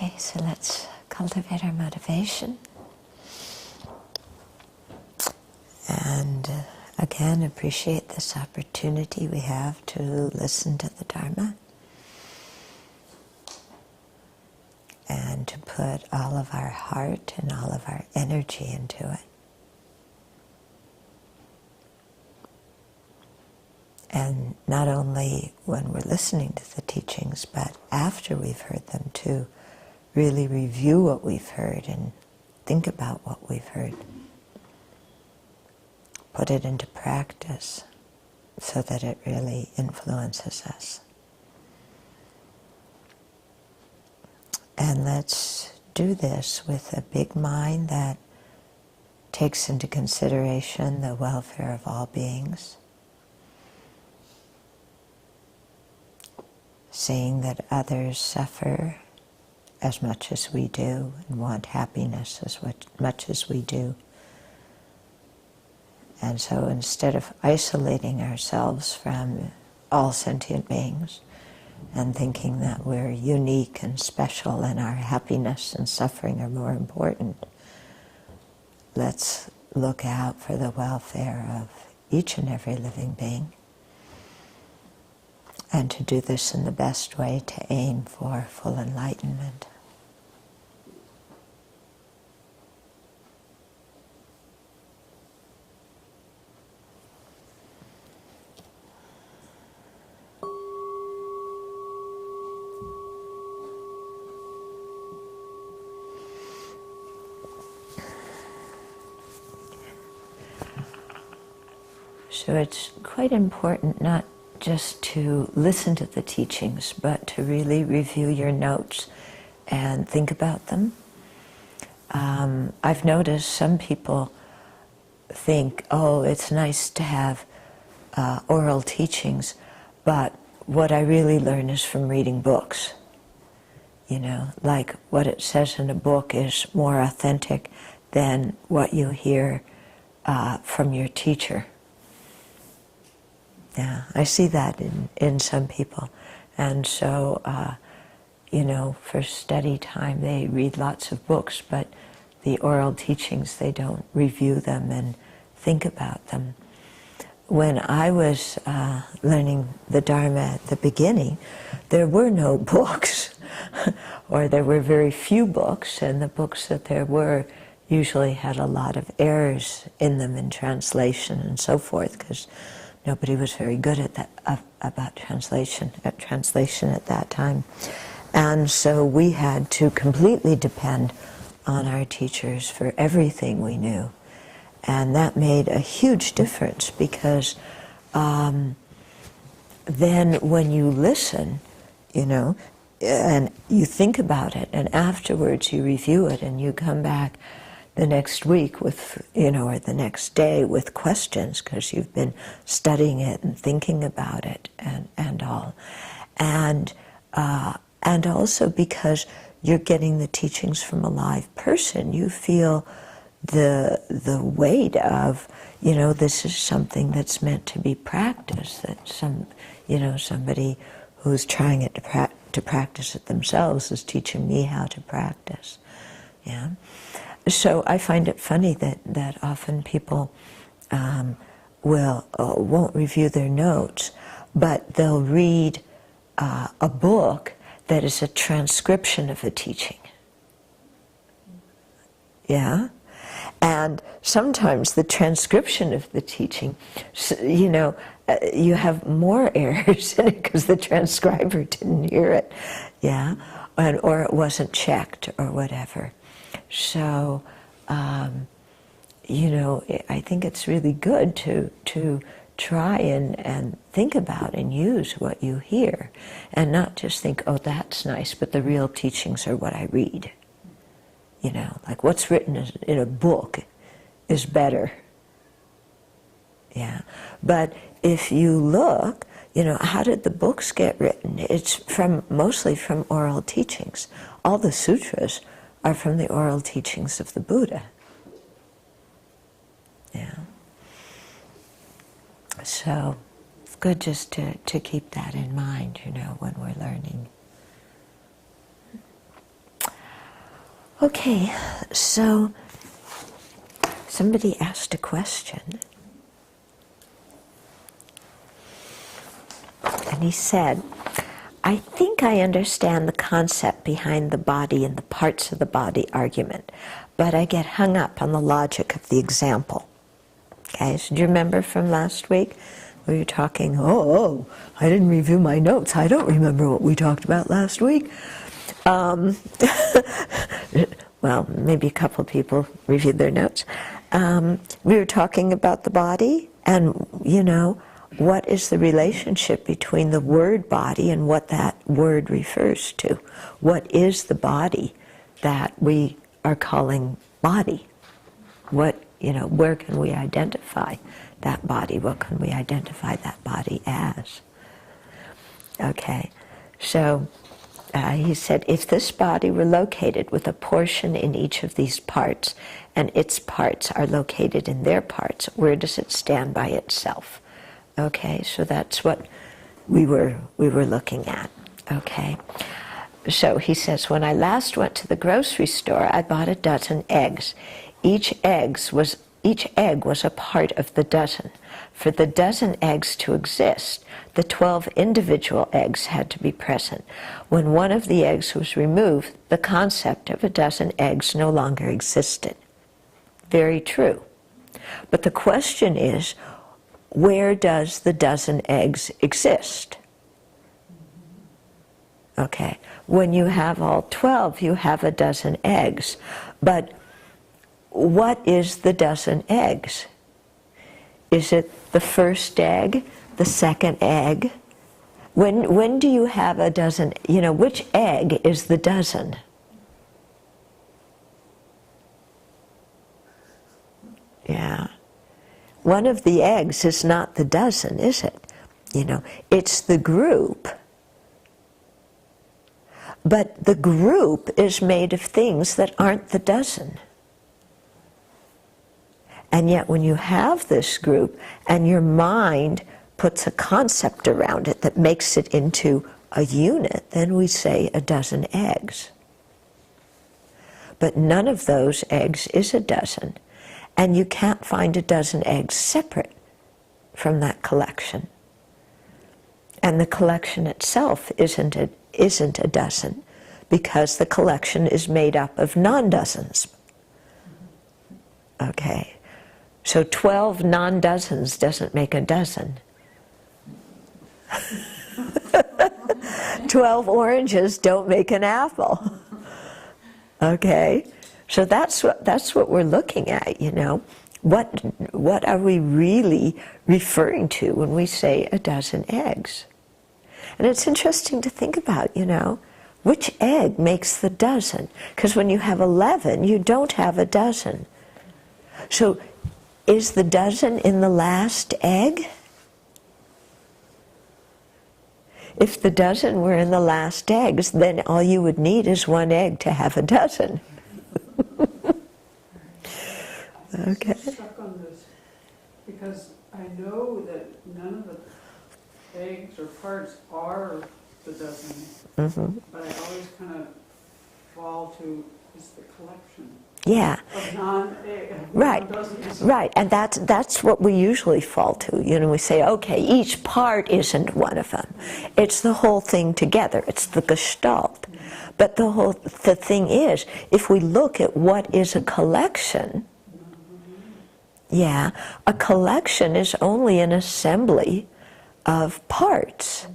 Okay, so let's cultivate our motivation. And again, appreciate this opportunity we have to listen to the Dharma and to put all of our heart and all of our energy into it. And not only when we're listening to the teachings, but after we've heard them too, really review what we've heard and think about what we've heard. Put it into practice so that it really influences us. And let's do this with a big mind that takes into consideration the welfare of all beings. Seeing that others suffer as much as we do and want happiness as much as we do. And so instead of isolating ourselves from all sentient beings and thinking that we're unique and special and our happiness and suffering are more important, let's look out for the welfare of each and every living being. And to do this in the best way, to aim for full enlightenment. So it's quite important not just to listen to the teachings, but to really review your notes and think about them. I've noticed some people think, oh, it's nice to have oral teachings, but what I really learn is from reading books. You know, like what it says in a book is more authentic than what you hear from your teacher. Yeah, I see that in some people. And so, you know, for study time they read lots of books, but the oral teachings, they don't review them and think about them. When I was learning the Dharma at the beginning, there were no books, or there were very few books, and the books that there were usually had a lot of errors in them in translation and so forth, because nobody was very good at that, about translation at that time. And so we had to completely depend on our teachers for everything we knew. And that made a huge difference, because then when you listen, you know, and you think about it, and afterwards you review it, and you come back the next week with, you know, or the next day with questions, because you've been studying it and thinking about it and all. And also because you're getting the teachings from a live person, you feel the weight of, you know, this is something that's meant to be practiced, that somebody who's trying it to practice it themselves is teaching me how to practice. Yeah. So I find it funny that often people won't review their notes, but they'll read a book that is a transcription of a teaching. Yeah? And sometimes the transcription of the teaching, you know, you have more errors in it because the transcriber didn't hear it, yeah? Or it wasn't checked or whatever. So, you know, I think it's really good to try and think about and use what you hear, and not just think, oh, that's nice, but the real teachings are what I read. You know, like what's written in a book is better. Yeah. But if you look, you know, how did the books get written? It's mostly from oral teachings. All the sutras are from the oral teachings of the Buddha. Yeah. So it's good just to keep that in mind, you know, when we're learning. Okay, so somebody asked a question, and he said, I think I understand the concept behind the body and the parts of the body argument, but I get hung up on the logic of the example. Okay, so do you remember from last week? We were talking, I didn't review my notes. I don't remember what we talked about last week. Well, maybe a couple of people reviewed their notes. We were talking about the body and, what is the relationship between the word body and what that word refers to? What is the body that we are calling body? Where can we identify that body? What can we identify that body as? Okay, so he said, if this body were located with a portion in each of these parts, and its parts are located in their parts, where does it stand by itself? Okay, so that's what we were looking at. Okay, so he says, when I last went to the grocery store, I bought a dozen eggs. Each egg was a part of the dozen. For the dozen eggs to exist, the 12 individual eggs had to be present. When one of the eggs was removed, the concept of a dozen eggs no longer existed. Very true. But the question is, where does the dozen eggs exist? Okay, when you have all 12, you have a dozen eggs. But what is the dozen eggs? Is it the first egg, the second egg? When do you have a dozen, which egg is the dozen? Yeah. One of the eggs is not the dozen, is it? It's the group. But the group is made of things that aren't the dozen. And yet when you have this group and your mind puts a concept around it that makes it into a unit, then we say a dozen eggs. But none of those eggs is a dozen. And you can't find a dozen eggs separate from that collection. And the collection itself isn't a dozen, because the collection is made up of non-dozens. Okay. So 12 non-dozens doesn't make a dozen. 12 oranges don't make an apple. Okay? So that's what we're looking at, What are we really referring to when we say a dozen eggs? And it's interesting to think about, which egg makes the dozen? Because when you have 11, you don't have a dozen. So is the dozen in the last egg? If the dozen were in the last eggs, then all you would need is one egg to have a dozen. Okay. I'm stuck on this because I know that none of the eggs or parts are the dozen, but I always kind of fall to is the collection. Yeah. Of non-egg. Right, and that's what we usually fall to. We say, okay, each part isn't one of them. It's the whole thing together. It's the gestalt. But the thing is, if we look at what is a collection, a collection is only an assembly of parts.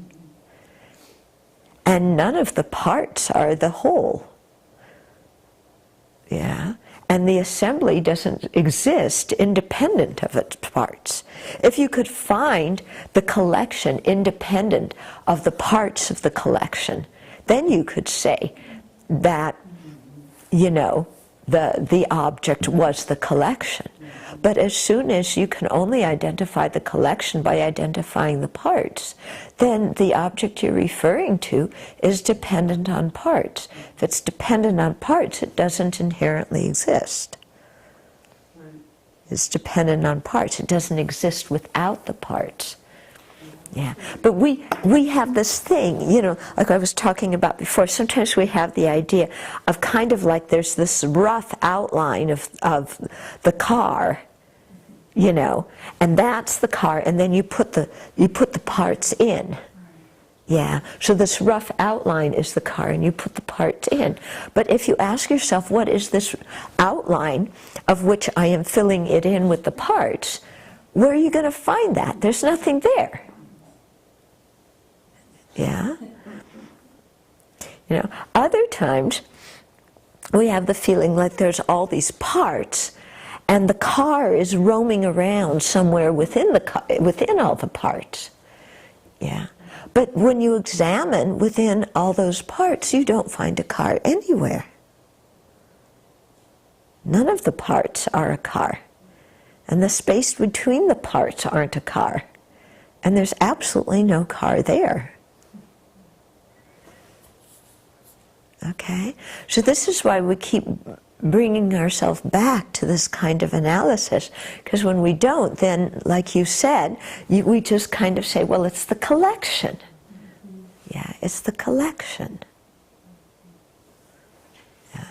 And none of the parts are the whole. Yeah. And the assembly doesn't exist independent of its parts. If you could find the collection independent of the parts of the collection, then you could say that, the object was the collection. But as soon as you can only identify the collection by identifying the parts, then the object you're referring to is dependent on parts. If it's dependent on parts, it doesn't inherently exist. It's dependent on parts. It doesn't exist without the parts. Yeah, but we have this thing, you know, like I was talking about before. Sometimes we have the idea of kind of like there's this rough outline of the car, you know, and that's the car, and then you put the parts in. Yeah, so this rough outline is the car, and you put the parts in. But if you ask yourself, what is this outline of which I am filling it in with the parts, where are you going to find that? There's nothing there. Yeah? You know, other times we have the feeling like there's all these parts, and the car is roaming around somewhere within within all the parts. Yeah. But when you examine within all those parts, you don't find a car anywhere. None of the parts are a car. And the space between the parts aren't a car. And there's absolutely no car there. Okay? So this is why we keep bringing ourselves back to this kind of analysis, because when we don't, then, like you said, we just kind of say, well, it's the collection. Yeah, it's the collection. Yeah.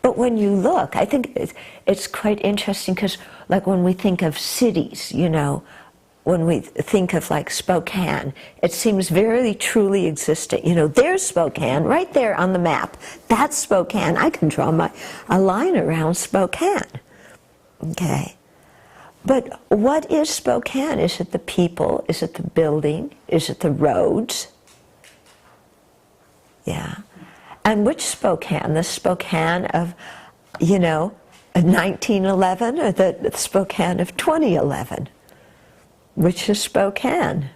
But when you look, I think it's quite interesting, because like when we think of cities, you know, when we think of like Spokane, it seems very truly existent. You know, there's Spokane right there on the map. That's Spokane. I can draw a line around Spokane. Okay. But what is Spokane? Is it the people? Is it the building? Is it the roads? Yeah. And which Spokane? The Spokane of, you know, 1911 or the Spokane of 2011? Which is Spokane?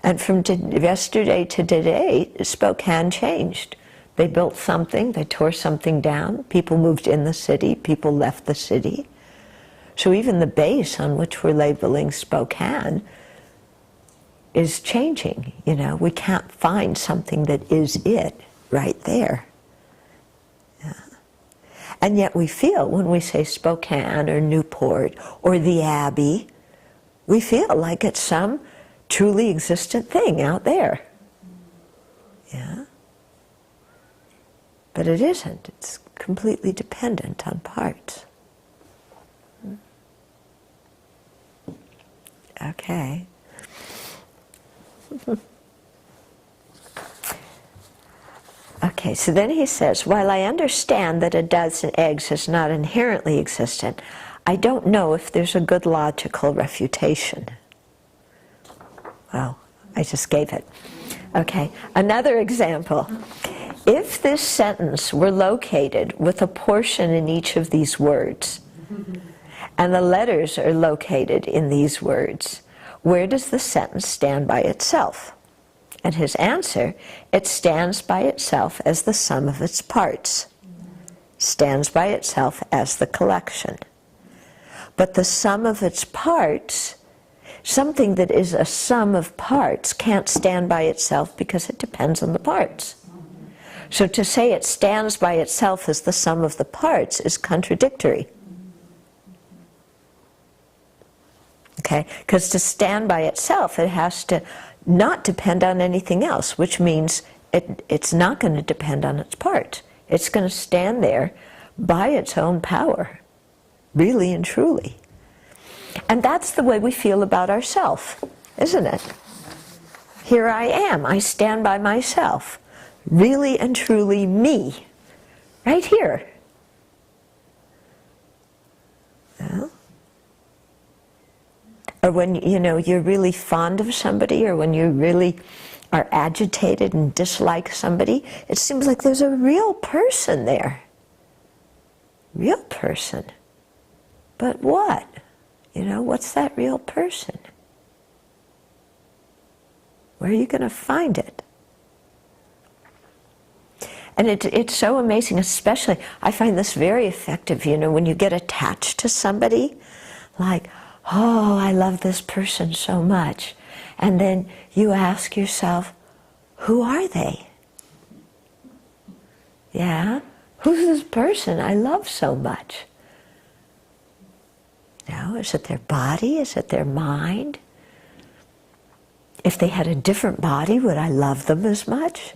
And from yesterday to today, Spokane changed. They built something, they tore something down, people moved in the city, people left the city. So even the base on which we're labeling Spokane is changing, you know. We can't find something that is it right there. And yet we feel, when we say Spokane or Newport or the Abbey, we feel like it's some truly existent thing out there. Yeah? But it isn't. It's completely dependent on parts. Okay. Okay, so then he says, while I understand that a dozen eggs is not inherently existent, I don't know if there's a good logical refutation. Well, I just gave it. Okay, another example. If this sentence were located with a portion in each of these words, and the letters are located in these words, where does the sentence stand by itself? And his answer, it stands by itself as the sum of its parts. Stands by itself as the collection. But the sum of its parts, something that is a sum of parts, can't stand by itself because it depends on the parts. So to say it stands by itself as the sum of the parts is contradictory. Okay? Because to stand by itself, it has to not depend on anything else, which means it's not going to depend on its part. It's going to stand there by its own power, really and truly. And that's the way we feel about ourselves, isn't it? Here I am, I stand by myself, really and truly me, right here. Well, or when, you know, you're really fond of somebody, or when you really are agitated and dislike somebody, it seems like there's a real person there. Real person. But what? You know, what's that real person? Where are you going to find it? And it's so amazing, especially, I find this very effective, you know, when you get attached to somebody, like, oh, I love this person so much. And then you ask yourself, who are they? Yeah? Who's this person I love so much? You know, is it their body? Is it their mind? If they had a different body, would I love them as much?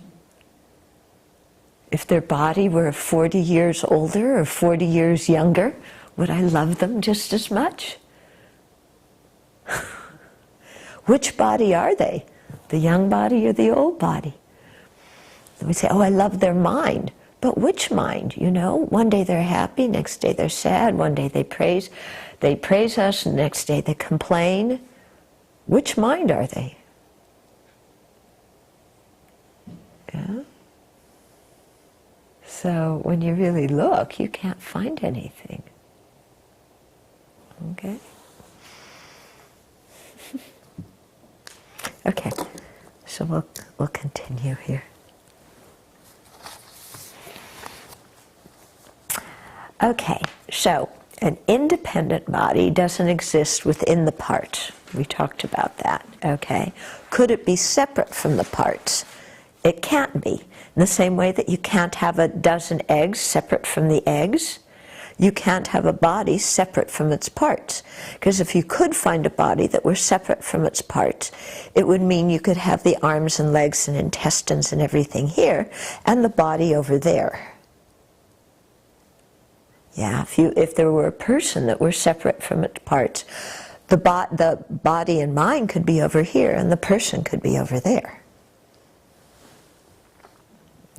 If their body were 40 years older or 40 years younger, would I love them just as much? Which body are they? The young body or the old body? And we say, oh, I love their mind. But which mind, you know? One day they're happy, next day they're sad, one day they praise us, and next day they complain. Which mind are they? Yeah? So when you really look, you can't find anything. Okay? Okay, so we'll continue here. Okay, so an independent body doesn't exist within the parts. We talked about that, okay? Could it be separate from the parts? It can't be. In the same way that you can't have a dozen eggs separate from the eggs, you can't have a body separate from its parts. Because if you could find a body that were separate from its parts, it would mean you could have the arms and legs and intestines and everything here, and the body over there. Yeah, if there were a person that were separate from its parts, the body and mind could be over here, and the person could be over there.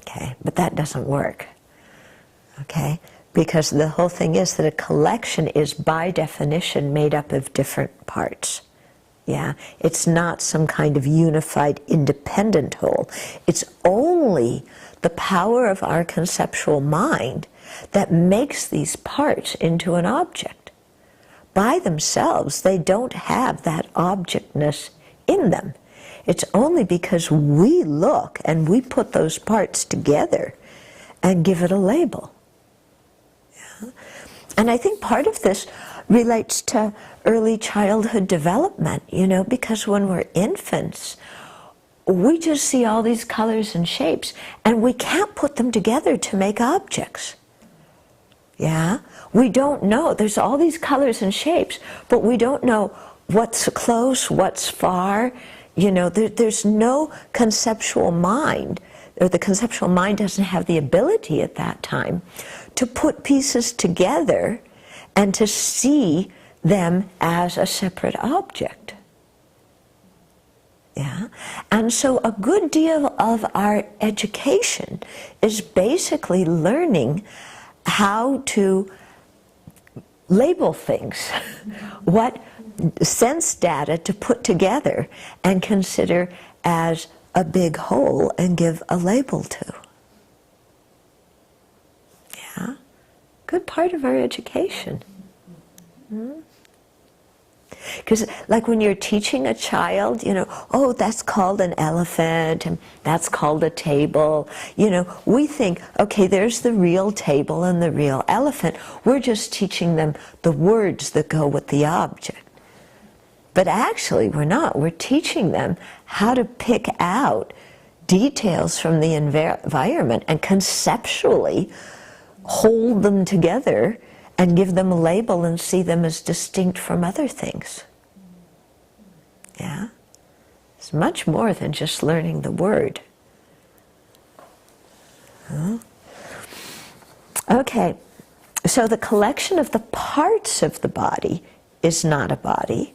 Okay, but that doesn't work. Okay, because the whole thing is that a collection is by definition made up of different parts. Yeah, it's not some kind of unified independent whole. It's only the power of our conceptual mind that makes these parts into an object. By themselves, they don't have that objectness in them. It's only because we look and we put those parts together and give it a label. Yeah? And I think part of this relates to early childhood development, you know, because when we're infants, we just see all these colors and shapes, and we can't put them together to make objects. Yeah? We don't know. There's all these colors and shapes, but we don't know what's close, what's far. You know, there's no conceptual mind, or the conceptual mind doesn't have the ability at that time to put pieces together and to see them as a separate object. Yeah? And so a good deal of our education is basically learning how to label things, what sense data to put together and consider as a big whole and give a label to. Yeah? Good part of our education. Because like when you're teaching a child, you know, oh, that's called an elephant, and that's called a table. You know, we think, okay, there's the real table and the real elephant. We're just teaching them the words that go with the object. But actually, we're not. We're teaching them how to pick out details from the environment and conceptually hold them together and give them a label and see them as distinct from other things. Yeah? It's much more than just learning the word. Huh? Okay, so the collection of the parts of the body is not a body.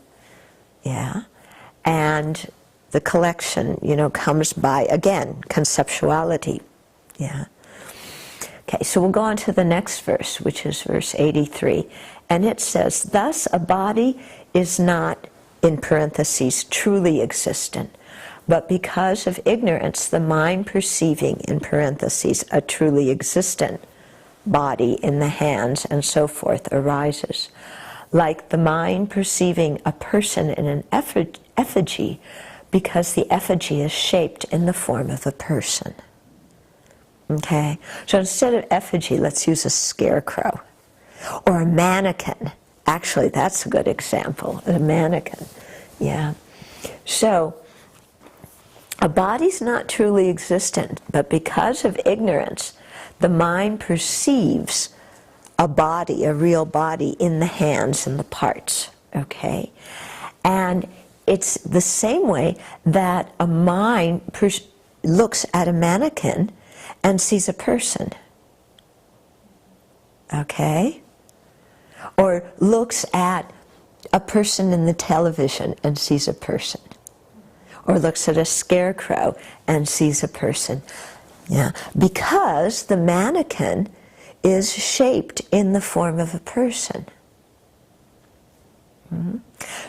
Yeah? And the collection, you know, comes by, again, conceptuality. Yeah? Okay, so we'll go on to the next verse, which is verse 83. And it says, thus a body is not, in parentheses, truly existent, but because of ignorance, the mind perceiving, in parentheses, a truly existent body in the hands and so forth arises. Like the mind perceiving a person in an effigy, because the effigy is shaped in the form of a person. Okay, so instead of effigy, let's use a scarecrow or a mannequin. Actually, that's a good example, a mannequin. Yeah. So, a body's not truly existent, but because of ignorance, the mind perceives a body, a real body, in the hands and the parts. Okay? And it's the same way that a mind looks at a mannequin and sees a person. Okay? Or looks at a person in the television and sees a person. Or looks at a scarecrow and sees a person. Yeah, because the mannequin is shaped in the form of a person. Mm-hmm.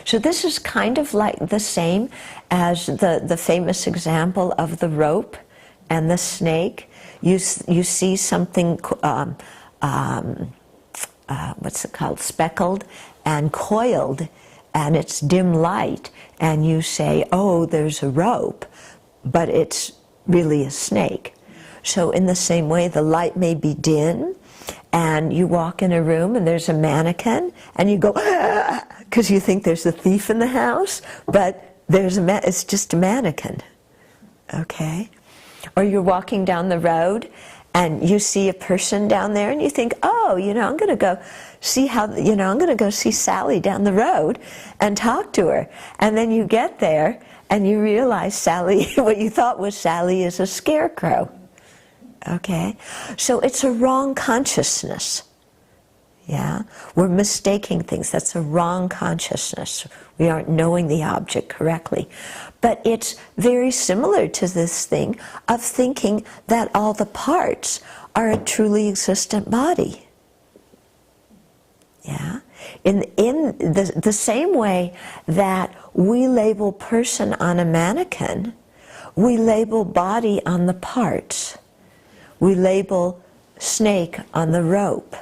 So this is kind of like the same as the famous example of the rope and the snake. You see something, what's it called, speckled and coiled, and it's dim light, and you say, oh, there's a rope, but it's really a snake. So in the same way, the light may be dim, and you walk in a room and there's a mannequin, and you go, because you think there's a thief in the house, but it's just a mannequin. Okay? Or you're walking down the road and you see a person down there and you think, oh, I'm going to go see I'm going to go see Sally down the road and talk to her. And then you get there and you realize Sally, what you thought was Sally, is a scarecrow. Okay? So it's a wrong consciousness. Yeah? We're mistaking things. That's a wrong consciousness. We aren't knowing the object correctly. But it's very similar to this thing of thinking that all the parts are a truly existent body. Yeah? In the same way that we label person on a mannequin, we label body on the parts. We label snake on the rope.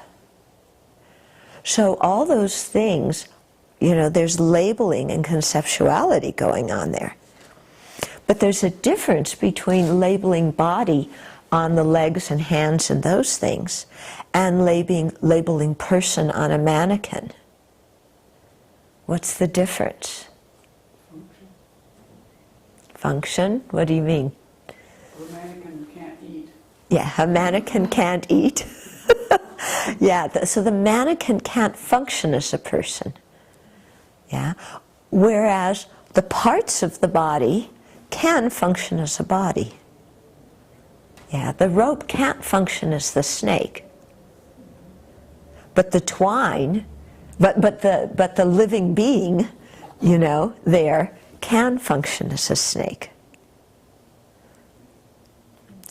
So all those things, there's labeling and conceptuality going on there. But there's a difference between labeling body on the legs and hands and those things and labeling person on a mannequin. What's the difference? Function? What do you mean? A mannequin can't eat. Yeah, a mannequin can't eat. Yeah, so the mannequin can't function as a person. Yeah, whereas the parts of the body can function as a body. Yeah, the rope can't function as the snake. But the twine, but the living being, there can function as a snake.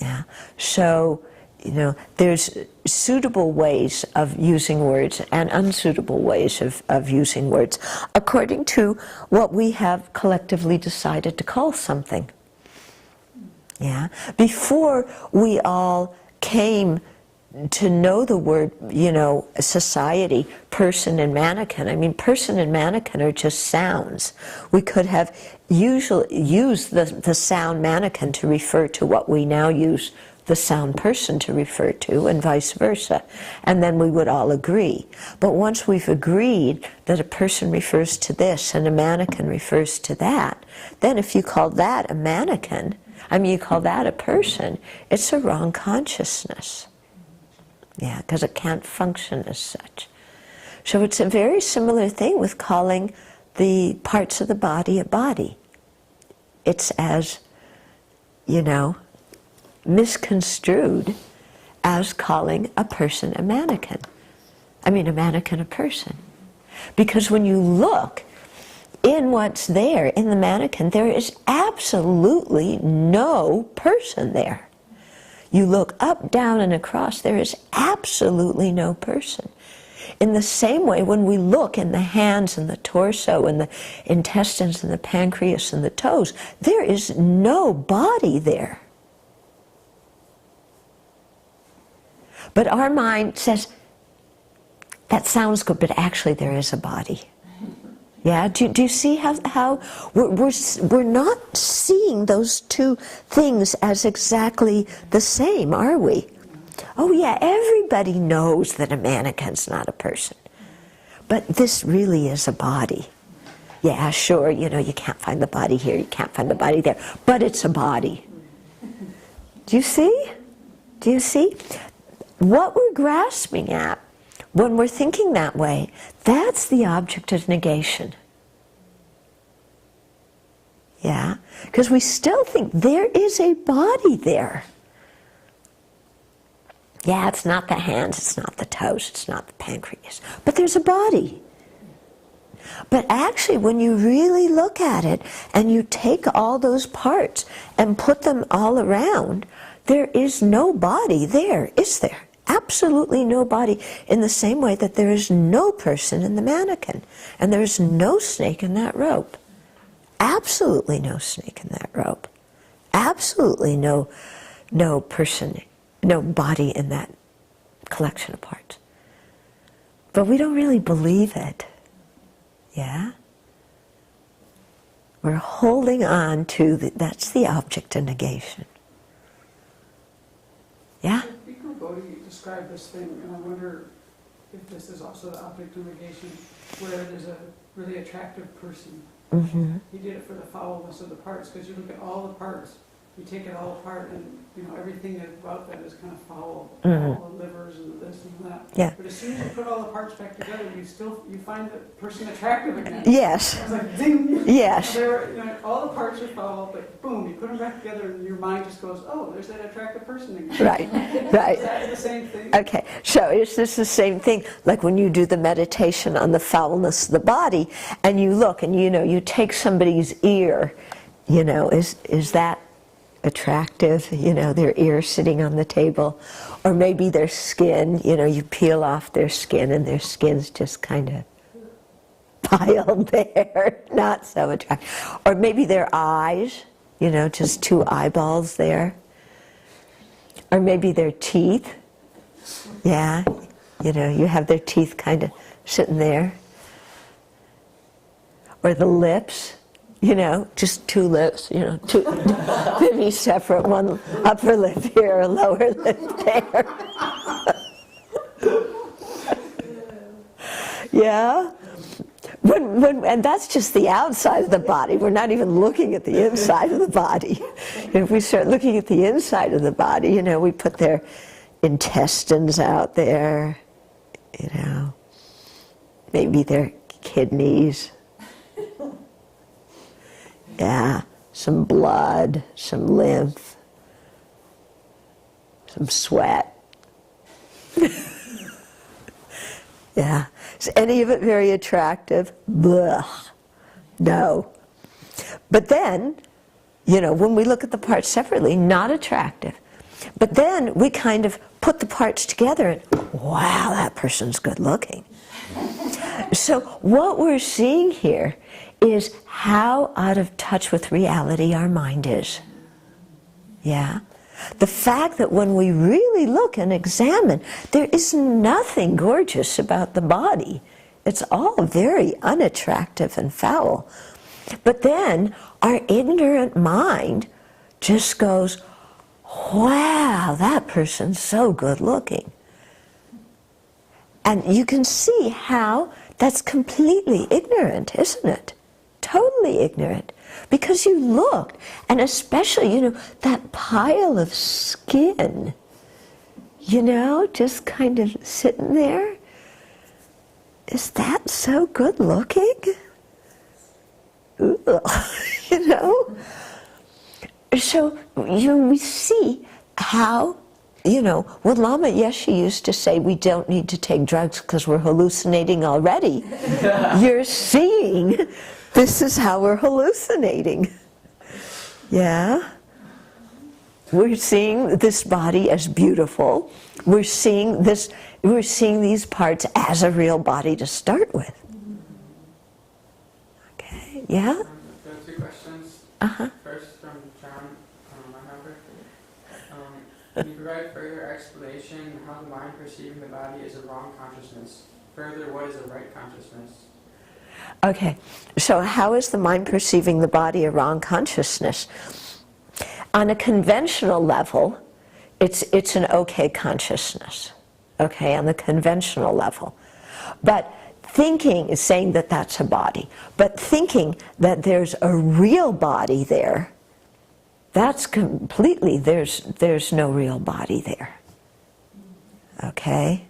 Yeah. So, there's suitable ways of using words and unsuitable ways of using words according to what we have collectively decided to call something. Yeah. Before we all came to know the word, society, person and mannequin. I mean, person and mannequin are just sounds. We could have usually used the sound mannequin to refer to what we now use the sound person to refer to, and vice versa. And then we would all agree. But once we've agreed that a person refers to this and a mannequin refers to that, then if you call that a mannequin, you call that a person, it's a wrong consciousness. Yeah, because it can't function as such. So it's a very similar thing with calling the parts of the body a body. It's as, misconstrued as calling a person a mannequin. A mannequin a person. Because when you look in what's there in the mannequin, there is absolutely no person there. You look up, down, and across, there is absolutely no person. In the same way, when we look in the hands and the torso and the intestines and the pancreas and the toes, there is no body there. But our mind says, that sounds good, but actually there is a body. Yeah, do you see how we're not seeing those two things as exactly the same, are we? Oh yeah, everybody knows that a mannequin's not a person. But this really is a body. Yeah, sure, you can't find the body here, you can't find the body there, but it's a body. Do you see? Do you see? What we're grasping at when we're thinking that way, that's the object of negation. Yeah? Because we still think there is a body there. Yeah, it's not the hands, it's not the toes, it's not the pancreas, but there's a body. But actually, when you really look at it and you take all those parts and put them all around, there is no body there, is there? Absolutely no body, in the same way that there is no person in the mannequin, and there is no snake in that rope. Absolutely no snake in that rope. Absolutely no person, no body in that collection of parts. But we don't really believe it. Yeah? We're holding on to, that's the object of negation. Yeah? Bodhi described this thing, and I wonder if this is also the object of negation, where there's a really attractive person. Mm-hmm. He did it for the foulness of the parts, because you look at all the parts, you take it all apart, and everything about that is kind of foul. Mm-hmm. All the livers and this and that. Yeah. But as soon as you put all the parts back together, you find the person attractive again. Yes. It's like ding. Yes. All the parts are foul, but boom, you put them back together, and your mind just goes, "Oh, there's that attractive person again." Right. Right. Is that the same thing? Okay, so is this the same thing, like when you do the meditation on the foulness of the body, and you look and you take somebody's ear, is that attractive, their ear sitting on the table, or maybe their skin, you peel off their skin and their skin's just kind of piled there, not so attractive. Or maybe their eyes, just two eyeballs there. Or maybe their teeth, yeah, you have their teeth kind of sitting there. Or the lips. Just two lips, two, maybe separate, one upper lip here, a lower lip there. Yeah? And that's just the outside of the body. We're not even looking at the inside of the body. If we start looking at the inside of the body, we put their intestines out there, maybe their kidneys. Yeah, some blood, some lymph, some sweat. Yeah. Is any of it very attractive? Blech. No. But then, when we look at the parts separately, not attractive. But then we kind of put the parts together and, wow, that person's good looking. So what we're seeing here is how out of touch with reality our mind is. Yeah? The fact that when we really look and examine, there is nothing gorgeous about the body. It's all very unattractive and foul. But then our ignorant mind just goes, wow, that person's so good looking. And you can see how that's completely ignorant, isn't it? Totally ignorant. Because you looked, and especially, that pile of skin, just kind of sitting there. Is that so good looking? So, we see how, when Lama Yeshe used to say we don't need to take drugs because we're hallucinating already, you're seeing this is how we're hallucinating. Yeah? We're seeing this body as beautiful. We're seeing these parts as a real body to start with. Okay, yeah? There are two questions. Uh-huh. First from John, can you provide further explanation how the mind perceiving the body is a wrong consciousness? Further, what is a right consciousness? Okay, so how is the mind perceiving the body a wrong consciousness? On a conventional level, it's an okay consciousness, okay, on the conventional level. But thinking is saying that that's a body. But thinking that there's a real body there, that's completely, there's no real body there, okay?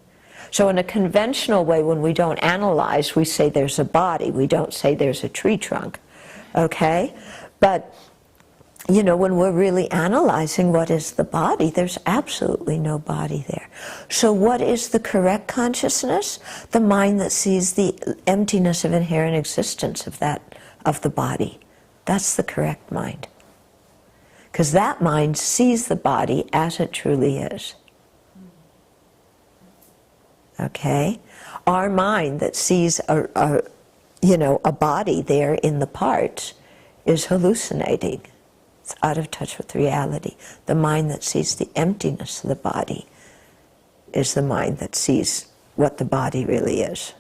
So in a conventional way, when we don't analyze, we say there's a body. We don't say there's a tree trunk, okay? But, you know, when we're really analyzing what is the body, there's absolutely no body there. So what is the correct consciousness? The mind that sees the emptiness of inherent existence of the body. That's the correct mind. Because that mind sees the body as it truly is. Okay? Our mind that sees a body there in the parts is hallucinating. It's out of touch with reality. The mind that sees the emptiness of the body is the mind that sees what the body really is.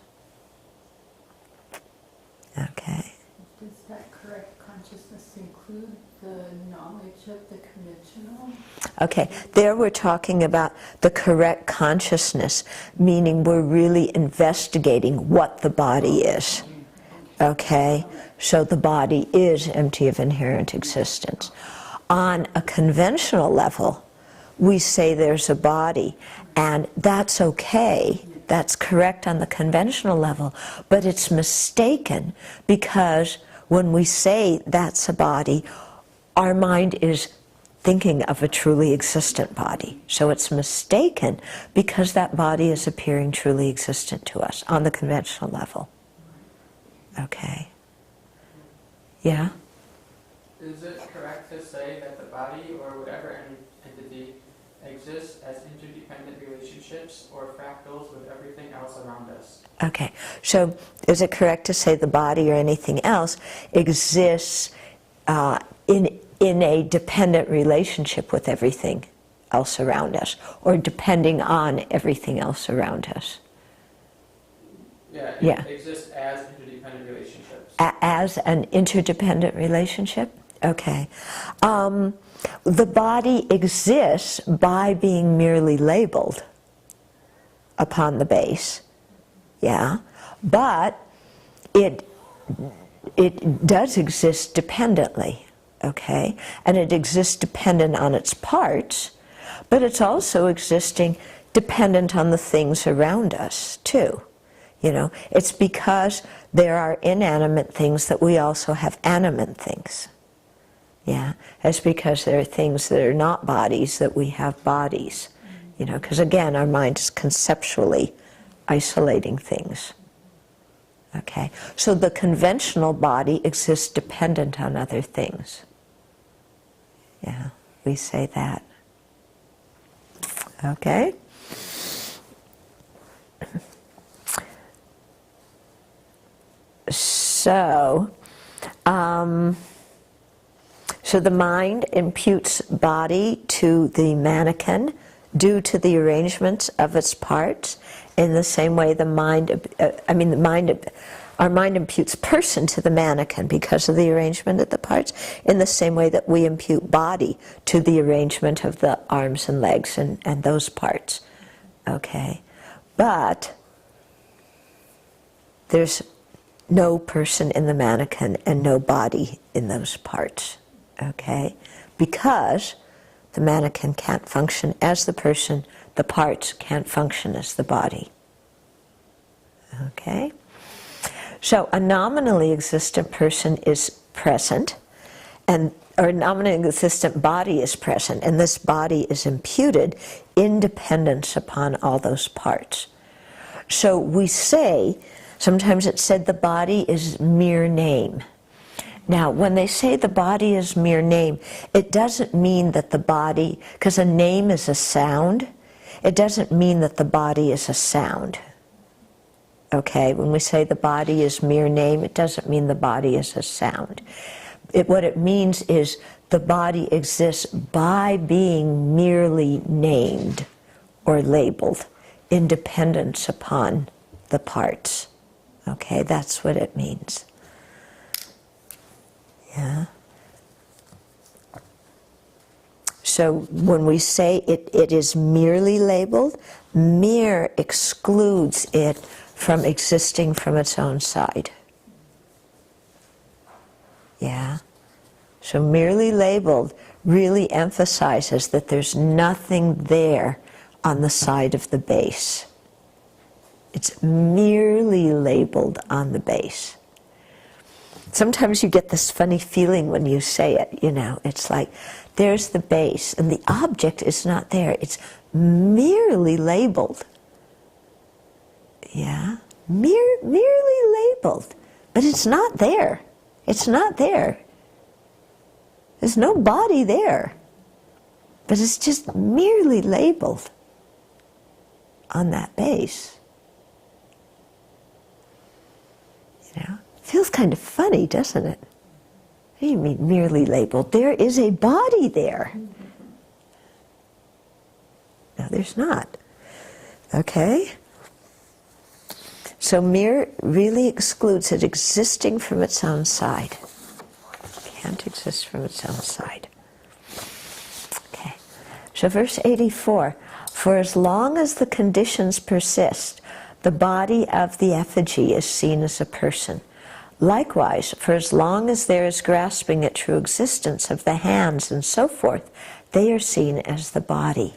Okay? Does that correct consciousness include the knowledge of the conventional? Okay, there we're talking about the correct consciousness, meaning we're really investigating what the body is. Okay? So the body is empty of inherent existence. On a conventional level, we say there's a body, and that's okay. That's correct on the conventional level, but it's mistaken because when we say that's a body, our mind is thinking of a truly existent body. So it's mistaken because that body is appearing truly existent to us on the conventional level. Okay. Yeah? Is it correct to say that the body or whatever entity exists as interdependent relationships or fractals with everything else around us? Okay. So is it correct to say the body or anything else exists in a dependent relationship with everything else around us, or depending on everything else around us? Yeah, it exists as interdependent relationships. As an interdependent relationship? Okay. The body exists by being merely labeled upon the base. Yeah. But it does exist dependently. Okay? And it exists dependent on its parts, but it's also existing dependent on the things around us, too. You know, it's because there are inanimate things that we also have animate things. Yeah, it's because there are things that are not bodies that we have bodies. You know, because again, our mind is conceptually isolating things. Okay, so the conventional body exists dependent on other things. Yeah, we say that. Okay? So the mind imputes body to the mannequin due to the arrangement of its parts, in the same way our mind imputes person to the mannequin because of the arrangement of the parts, in the same way that we impute body to the arrangement of the arms and legs and those parts. Okay? But there's no person in the mannequin and no body in those parts. Okay? Because the mannequin can't function as the person, the parts can't function as the body. Okay? So a nominally existent person is present, or a nominally existent body is present, and this body is imputed independence upon all those parts. So we say, sometimes it's said the body is mere name. Now, when they say the body is mere name, it doesn't mean that the body, because a name is a sound, it doesn't mean that the body is a sound. Okay, when we say the body is mere name, it doesn't mean the body is a sound. What it means is the body exists by being merely named or labeled, in dependence upon the parts. Okay, that's what it means. Yeah. So when we say it is merely labeled, mere excludes it from existing from its own side. Yeah. So merely labeled really emphasizes that there's nothing there on the side of the base. It's merely labeled on the base. sometimes you get this funny feeling when you say it, you know. It's like, there's the base, and the object is not there. It's merely labeled. Yeah? Merely labeled. But it's not there. It's not there. There's no body there. But it's just merely labeled on that base. You know? Feels kind of funny, doesn't it? What do you mean merely labeled? There is a body there. No, there's not. Okay? So mere really excludes it existing from its own side. Can't exist from its own side. Okay. So verse 84, for as long as the conditions persist, the body of the effigy is seen as a person. Likewise, for as long as there is grasping at true existence of the hands and so forth, they are seen as the body.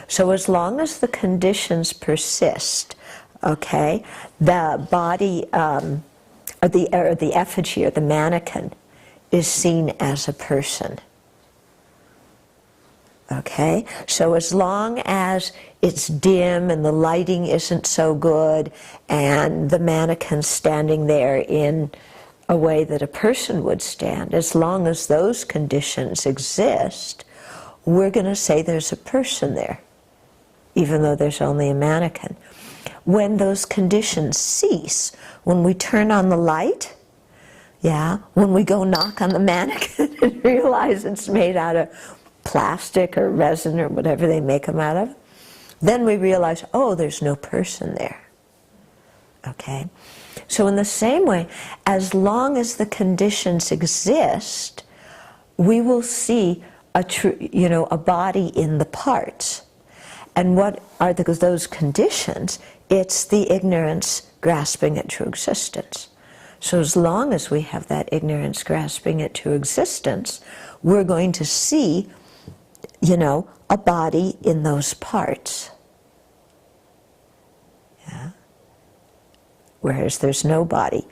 So as long as the conditions persist, okay, the body, or the effigy, or the mannequin, is seen as a person. Okay? So as long as it's dim and the lighting isn't so good and the mannequin's standing there in a way that a person would stand, as long as those conditions exist, we're going to say there's a person there, even though there's only a mannequin. When those conditions cease, when we turn on the light, yeah, when we go knock on the mannequin and realize it's made out of plastic or resin or whatever they make them out of, then we realize, oh, there's no person there. Okay? So in the same way, as long as the conditions exist, we will see a body in the parts. And what are those conditions? It's the ignorance grasping at true existence. So as long as we have that ignorance grasping at true existence, we're going to see, a body in those parts. Yeah? Whereas there's no body.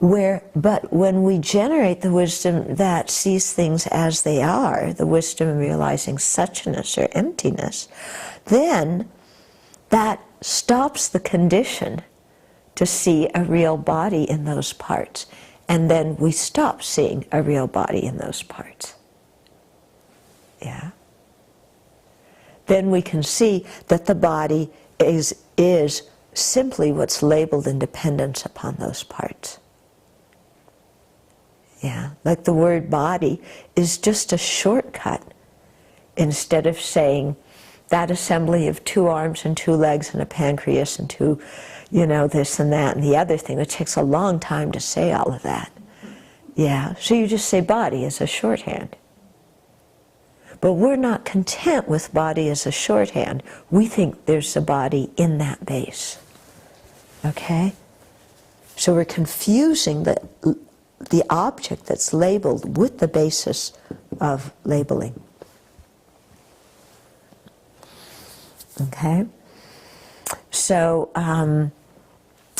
But when we generate the wisdom that sees things as they are, the wisdom of realizing suchness or emptiness, then that stops the condition to see a real body in those parts. And then we stop seeing a real body in those parts. Yeah? Then we can see that the body is simply what's labeled in dependence upon those parts. Yeah? Like the word body is just a shortcut. Instead of saying that assembly of 2 arms and 2 legs and a pancreas and 2, this and that and the other thing. It takes a long time to say all of that. Yeah, so you just say body as a shorthand. But we're not content with body as a shorthand. We think there's a body in that base. Okay? So we're confusing the object that's labeled with the basis of labeling. Okay? So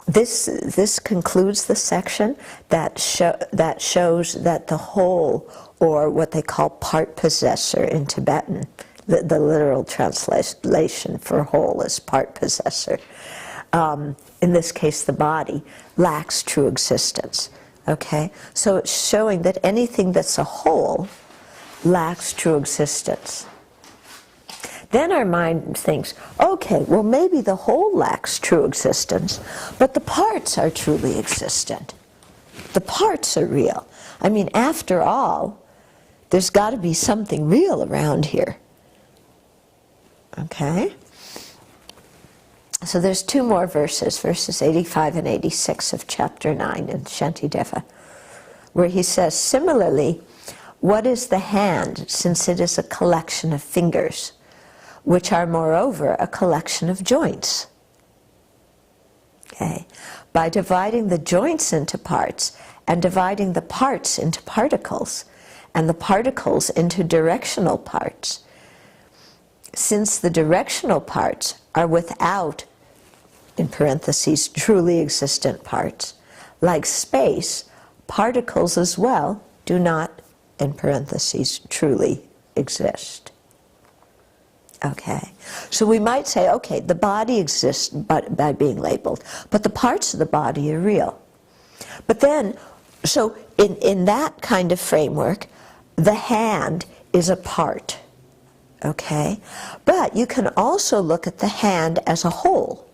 this concludes the section that shows that the whole, or what they call part possessor in Tibetan, the literal translation for whole is part possessor. In this case, the body lacks true existence. Okay? So it's showing that anything that's a whole lacks true existence. Then our mind thinks, okay, well maybe the whole lacks true existence, but the parts are truly existent. The parts are real. I mean, after all, there's got to be something real around here. Okay? So there's 2 more verses, verses 85 and 86 of chapter 9 in Shantideva, where he says, similarly, what is the hand, since it is a collection of fingers, which are moreover a collection of joints? Okay. By dividing the joints into parts, and dividing the parts into particles, and the particles into directional parts, since the directional parts are without, in parentheses, truly existent parts, like space, particles as well do not, in parentheses, truly exist. Okay, so we might say, okay, the body exists by being labeled, but the parts of the body are real. But then, so in that kind of framework, the hand is a part, okay? But you can also look at the hand as a whole,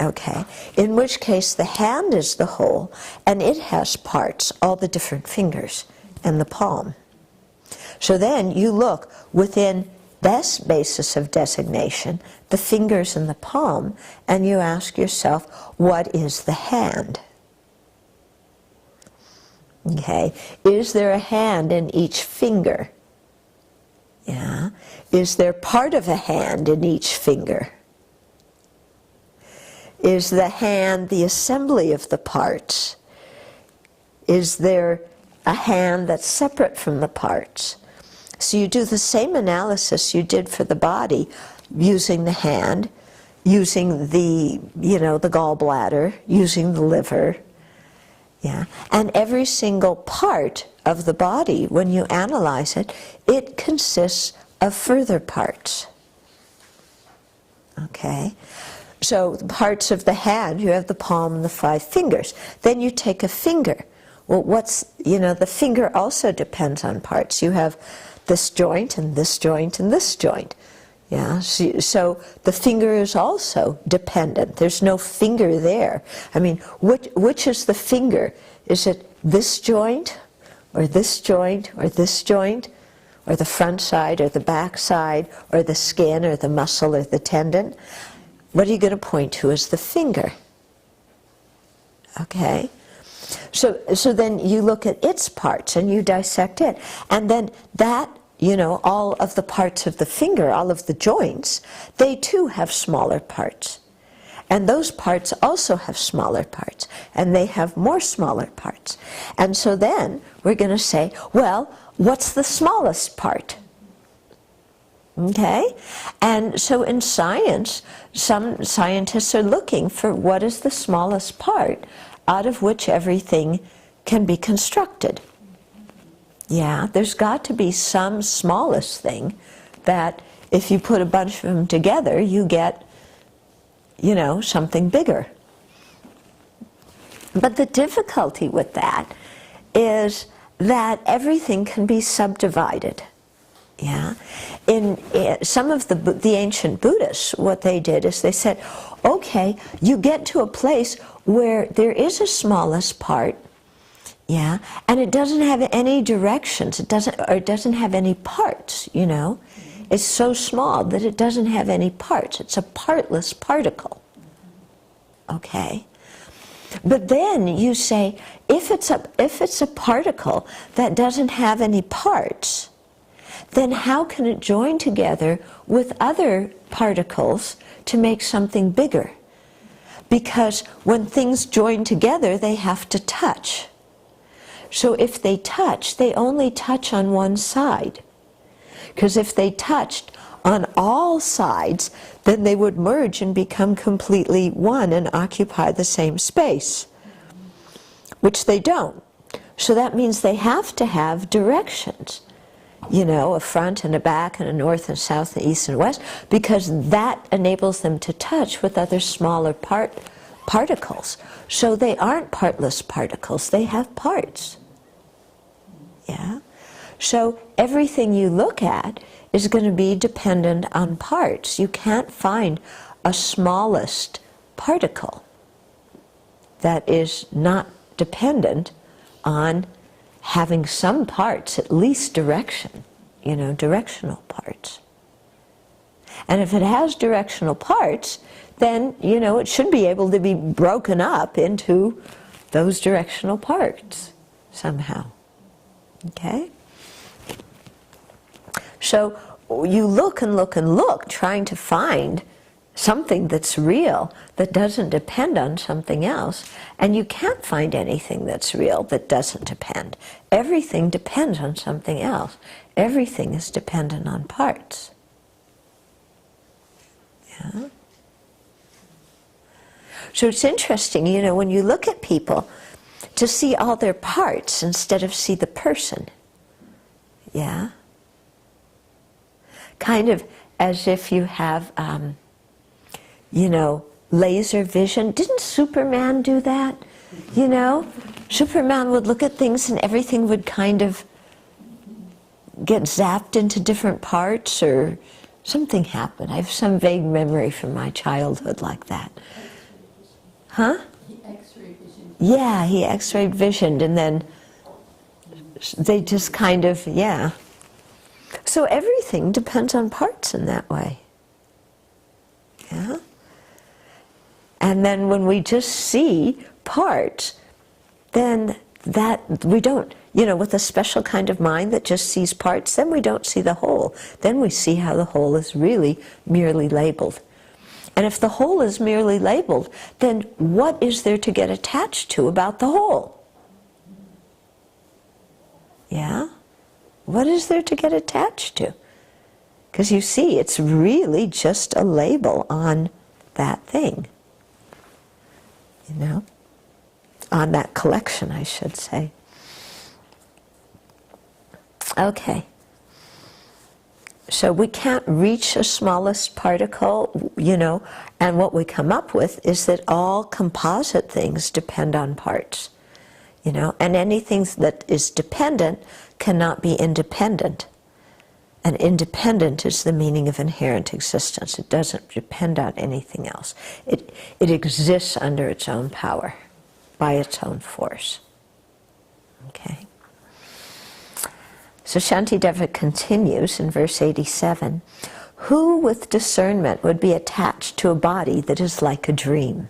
okay? In which case the hand is the whole, and it has parts, all the different fingers, and the palm. So then you look within this basis of designation, the fingers and the palm, and you ask yourself, what is the hand? Okay, is there a hand in each finger? Yeah. Is there part of a hand in each finger? Is the hand the assembly of the parts? Is there a hand that's separate from the parts? So you do the same analysis you did for the body, using the hand, using the, the gallbladder, using the liver. Yeah. And every single part of the body, when you analyze it, it consists of further parts. Okay? So the parts of the hand, you have the palm and the 5 fingers. Then you take a finger. Well, the finger also depends on parts. You have this joint and this joint and this joint. Yeah, so the finger is also dependent. There's no finger there. I mean, which is the finger? Is it this joint, or this joint, or this joint, or the front side, or the back side, or the skin, or the muscle, or the tendon? What are you going to point to as the finger? Okay? So then you look at its parts and you dissect it. And then that, all of the parts of the finger, all of the joints, they too have smaller parts. And those parts also have smaller parts. And they have more smaller parts. And so then we're going to say, well, what's the smallest part? Okay? And so in science, some scientists are looking for what is the smallest part out of which everything can be constructed. Yeah, there's got to be some smallest thing that if you put a bunch of them together, you get, something bigger. But the difficulty with that is that everything can be subdivided. Yeah, in some of the ancient Buddhists, what they did is they said, okay, you get to a place where there is a smallest part, yeah, and it doesn't have any directions. It doesn't have any parts. It's so small that it doesn't have any parts. It's a partless particle. Okay, but then you say, if it's a particle that doesn't have any parts, then how can it join together with other particles to make something bigger? Because when things join together, they have to touch. So if they touch, they only touch on one side. Because if they touched on all sides, then they would merge and become completely one and occupy the same space, which they don't. So that means they have to have directions. A front and a back and a north and south and east and west, because that enables them to touch with other smaller particles. So they aren't partless particles, they have parts. Yeah? So everything you look at is going to be dependent on parts. You can't find a smallest particle that is not dependent on having some parts, at least direction, directional parts. And if it has directional parts, then, it should be able to be broken up into those directional parts somehow. Okay? So you look and look and look, trying to find something that's real, that doesn't depend on something else, and you can't find anything that's real that doesn't depend. Everything depends on something else. Everything is dependent on parts. Yeah? So it's interesting, when you look at people, to see all their parts instead of see the person. Yeah? Kind of as if you have, laser vision. Didn't Superman do that? Superman would look at things and everything would kind of get zapped into different parts, or something happened. I have some vague memory from my childhood like that. Huh? He X-ray vision. Yeah, he X-ray visioned, and then they just kind of, yeah. So everything depends on parts in that way. Yeah? And then when we just see parts, then that we don't, with a special kind of mind that just sees parts, then we don't see the whole. Then we see how the whole is really merely labeled. And if the whole is merely labeled, then what is there to get attached to about the whole? Yeah? What is there to get attached to? Because you see, it's really just a label on that thing. On that collection, I should say. Okay. So we can't reach the smallest particle, and what we come up with is that all composite things depend on parts, and anything that is dependent cannot be independent. And independent is the meaning of inherent existence. It doesn't depend on anything else. It exists under its own power, by its own force. Okay? So Shantideva continues in verse 87, who with discernment would be attached to a body that is like a dream?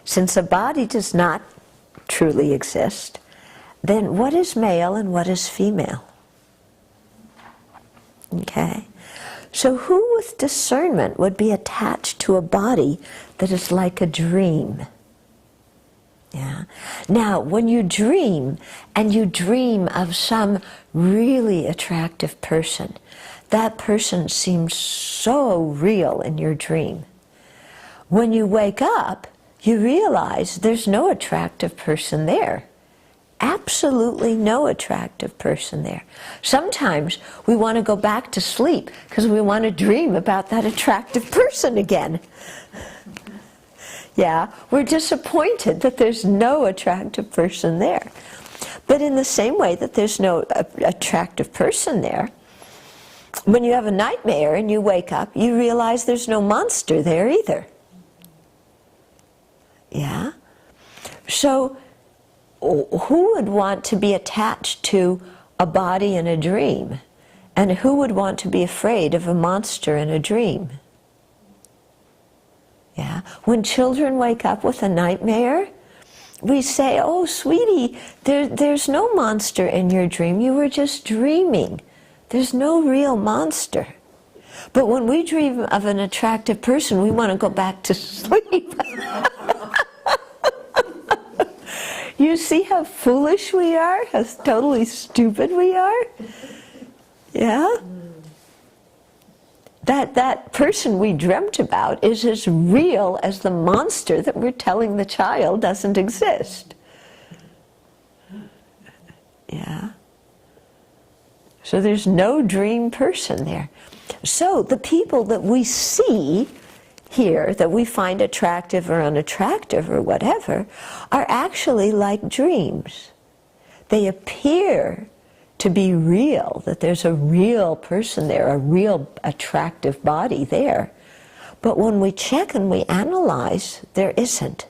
Since a body does not truly exist, then what is male and what is female? Okay? So who with discernment would be attached to a body that is like a dream? Yeah. Now, when you dream, and you dream of some really attractive person, that person seems so real in your dream. When you wake up, you realize there's no attractive person there. Absolutely no attractive person there. Sometimes we want to go back to sleep because we want to dream about that attractive person again. Yeah, we're disappointed that there's no attractive person there. But in the same way that there's no attractive person there, when you have a nightmare and you wake up, you realize there's no monster there either. Yeah? So, who would want to be attached to a body in a dream? And who would want to be afraid of a monster in a dream? Yeah. When children wake up with a nightmare, we say, oh, sweetie, there's no monster in your dream. You were just dreaming. There's no real monster. But when we dream of an attractive person, we want to go back to sleep. You see how foolish we are? How totally stupid we are? Yeah? That person we dreamt about is as real as the monster that we're telling the child doesn't exist. Yeah? So there's no dream person there. So the people that we see here, that we find attractive or unattractive or whatever, are actually like dreams. They appear to be real, that there's a real person there, a real attractive body there. But when we check and we analyze, there isn't.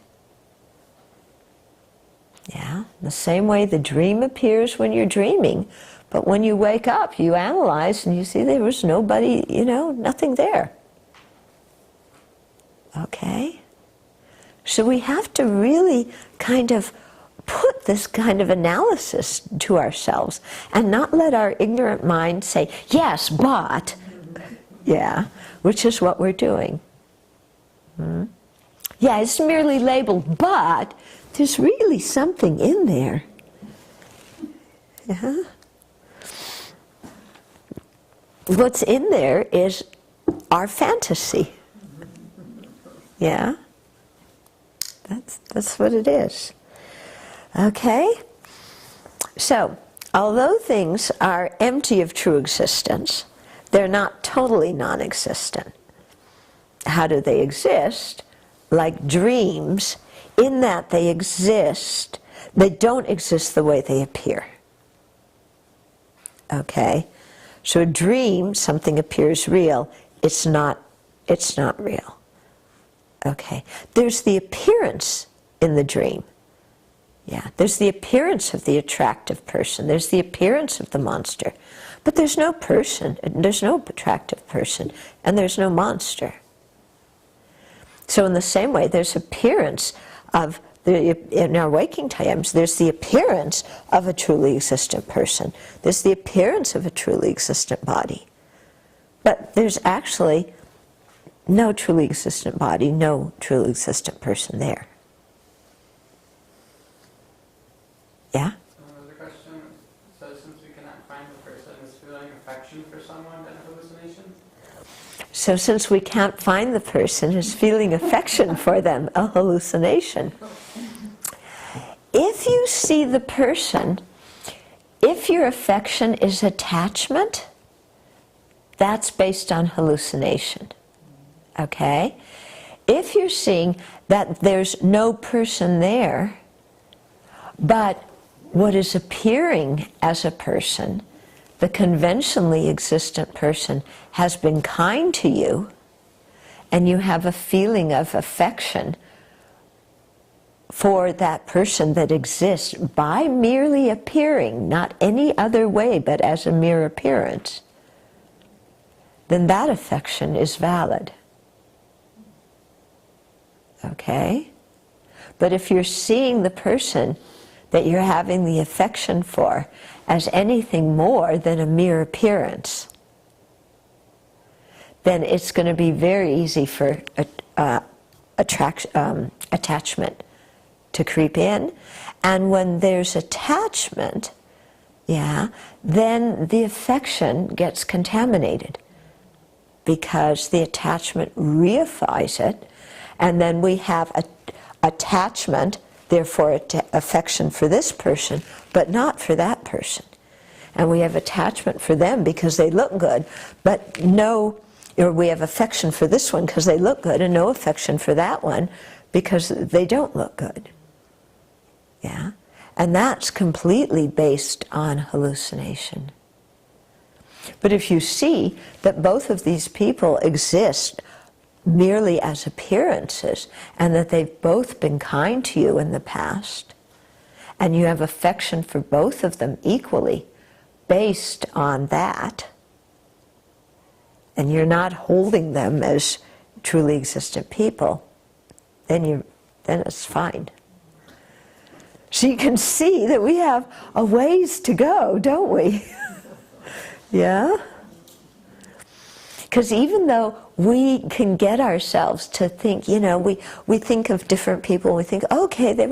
Yeah, the same way the dream appears when you're dreaming, but when you wake up, you analyze and you see there was nobody, nothing there. Okay? So we have to really kind of put this kind of analysis to ourselves and not let our ignorant mind say, yes, but, yeah, which is what we're doing. Yeah, it's merely labeled, but there's really something in there. Yeah? What's in there is our fantasy. Yeah? That's what it is. Okay? So, although things are empty of true existence, they're not totally non-existent. How do they exist? Like dreams, in that they exist, they don't exist the way they appear. Okay? So a dream, something appears real, it's not real. Okay? There's the appearance in the dream. Yeah, there's the appearance of the attractive person, there's the appearance of the monster, but there's no person, there's no attractive person, and there's no monster. So in the same way, there's appearance of, in our waking times, there's the appearance of a truly existent person, there's the appearance of a truly existent body, but there's actually no truly existent body, no truly existent person there. Yeah? The question says, since we cannot find the person, is feeling affection for someone then a hallucination? So since we can't find the person, is feeling affection for them a hallucination? If you see the person, if your affection is attachment, that's based on hallucination. Okay? If you're seeing that there's no person there, but what is appearing as a person, the conventionally existent person, has been kind to you, and you have a feeling of affection for that person that exists by merely appearing, not any other way but as a mere appearance, then that affection is valid. Okay? But if you're seeing the person that you're having the affection for as anything more than a mere appearance, then it's going to be very easy for attachment to creep in. And when there's attachment, yeah, then the affection gets contaminated because the attachment reifies it, and then we have attachment, therefore affection for this person, but not for that person. And we have attachment for them because they look good, but or we have affection for this one because they look good, and no affection for that one because they don't look good. Yeah? And that's completely based on hallucination. But if you see that both of these people exist merely as appearances, and that they've both been kind to you in the past, and you have affection for both of them equally based on that, and you're not holding them as truly existent people, then it's fine. So you can see that we have a ways to go, don't we? Yeah? Because even though we can get ourselves to think, we think of different people, and we think, okay, they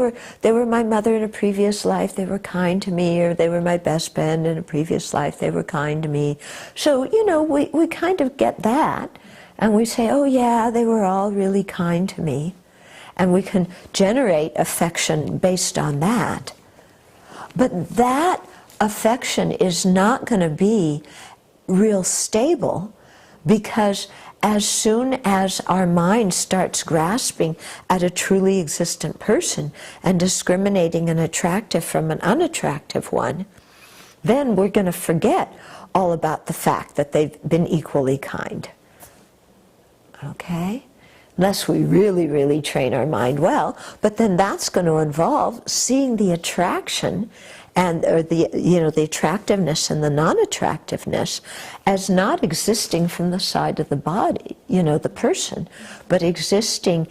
were my mother in a previous life, they were kind to me, or they were my best friend in a previous life, they were kind to me. So, we kind of get that, and we say, oh yeah, they were all really kind to me. And we can generate affection based on that. But that affection is not going to be real stable, because as soon as our mind starts grasping at a truly existent person and discriminating an attractive from an unattractive one, then we're going to forget all about the fact that they've been equally kind. Okay? Unless we really, really train our mind well, but then that's going to involve seeing the attraction or the attractiveness and the non-attractiveness as not existing from the side of the body, the person, but existing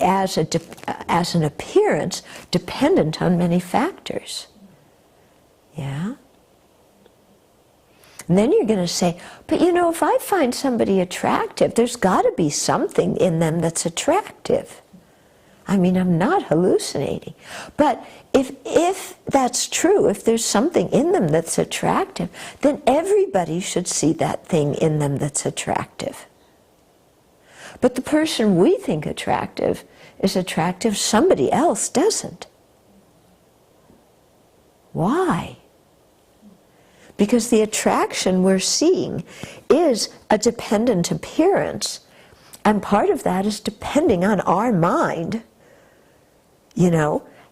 as an appearance dependent on many factors. Yeah? And then you're going to say, but if I find somebody attractive, there's got to be something in them that's attractive. I mean, I'm not hallucinating. But if that's true, if there's something in them that's attractive, then everybody should see that thing in them that's attractive. But the person we think attractive is attractive, somebody else doesn't. Why? Because the attraction we're seeing is a dependent appearance, and part of that is depending on our mind,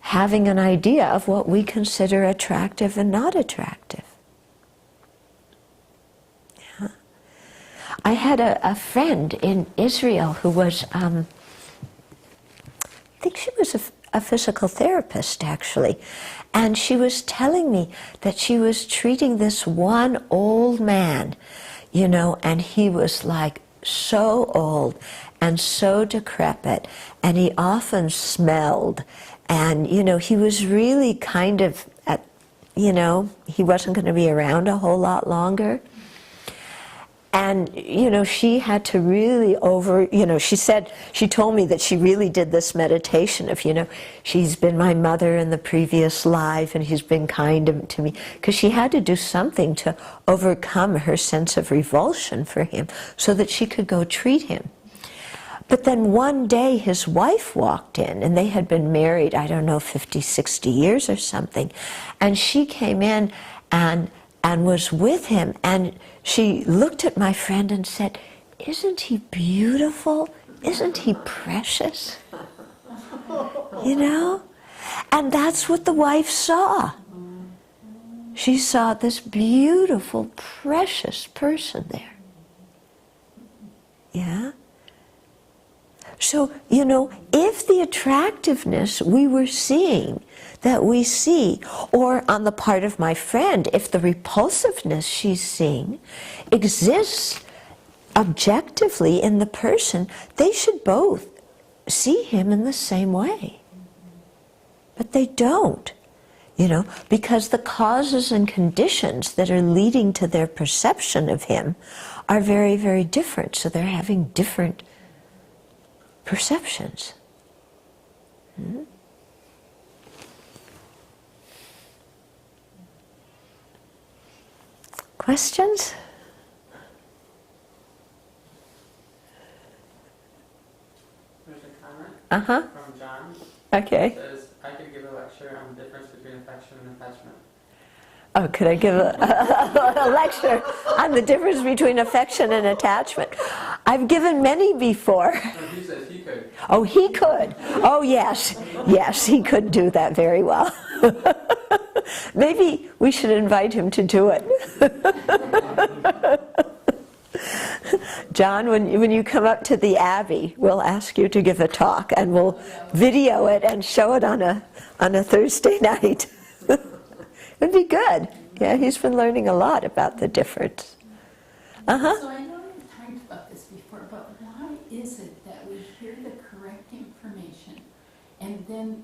having an idea of what we consider attractive and not attractive. Yeah. I had a friend in Israel who was, I think she was a physical therapist actually, and she was telling me that she was treating this one old man, and he was like so old and so decrepit, and he often smelled, and he was really kind of he wasn't going to be around a whole lot longer. And, she had to really she told me that she really did this meditation of, she's been my mother in the previous life and he's been kind to me. Because she had to do something to overcome her sense of revulsion for him so that she could go treat him. But then one day his wife walked in, and they had been married, 50, 60 years or something. And she came in and was with him, and she looked at my friend and said, "Isn't he beautiful? Isn't he precious?" And that's what the wife saw. She saw this beautiful, precious person there. Yeah? So, if the attractiveness we were seeing, that we see, or on the part of my friend, if the repulsiveness she's seeing exists objectively in the person, they should both see him in the same way. But they don't, because the causes and conditions that are leading to their perception of him are very, very different. So they're having different perceptions. Questions? There's a comment Uh-huh. from John. Okay. It says, I could give a lecture on the difference between affection and attachment. Oh, could I give a lecture on the difference between affection and attachment? I've given many before. No, he says he could. Oh, he could. Oh, yes. Yes, he could do that very well. Maybe we should invite him to do it. John, when you come up to the Abbey, we'll ask you to give a talk, and we'll video it and show it on a Thursday night. It'd be good. Yeah, he's been learning a lot about the difference. Uh-huh. So I know we've talked about this before, but why is it that we hear the correct information and then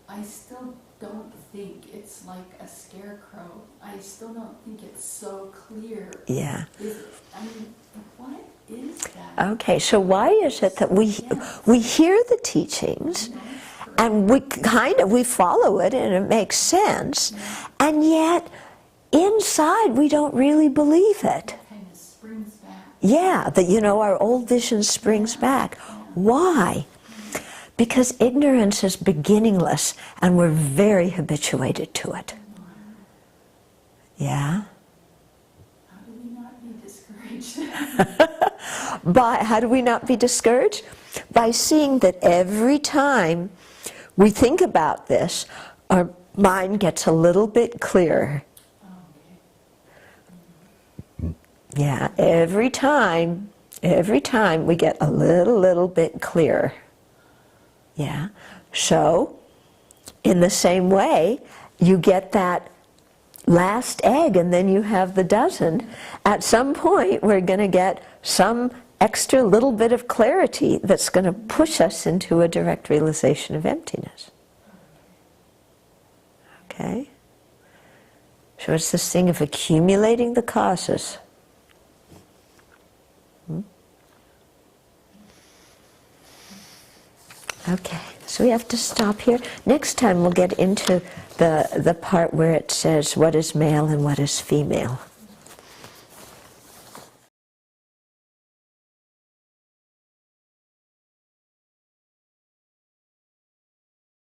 I still don't think it's like a scarecrow. I still don't think it's so clear. Yeah. What is that? Okay, so why is it that we hear the teachings and we follow it and it makes sense, and yet inside we don't really believe it? It kind of springs back. Yeah, that our old vision springs back. Why? Because ignorance is beginningless and we're very habituated to it. Yeah? How do we not be discouraged? How do we not be discouraged? By seeing that every time we think about this, our mind gets a little bit clearer. Yeah, every time we get a little bit clearer. Yeah, so in the same way, you get that last egg and then you have the dozen. At some point, we're going to get some extra little bit of clarity that's going to push us into a direct realization of emptiness. Okay? So it's this thing of accumulating the causes. Okay, so we have to stop here. Next time we'll get into the part where it says what is male and what is female.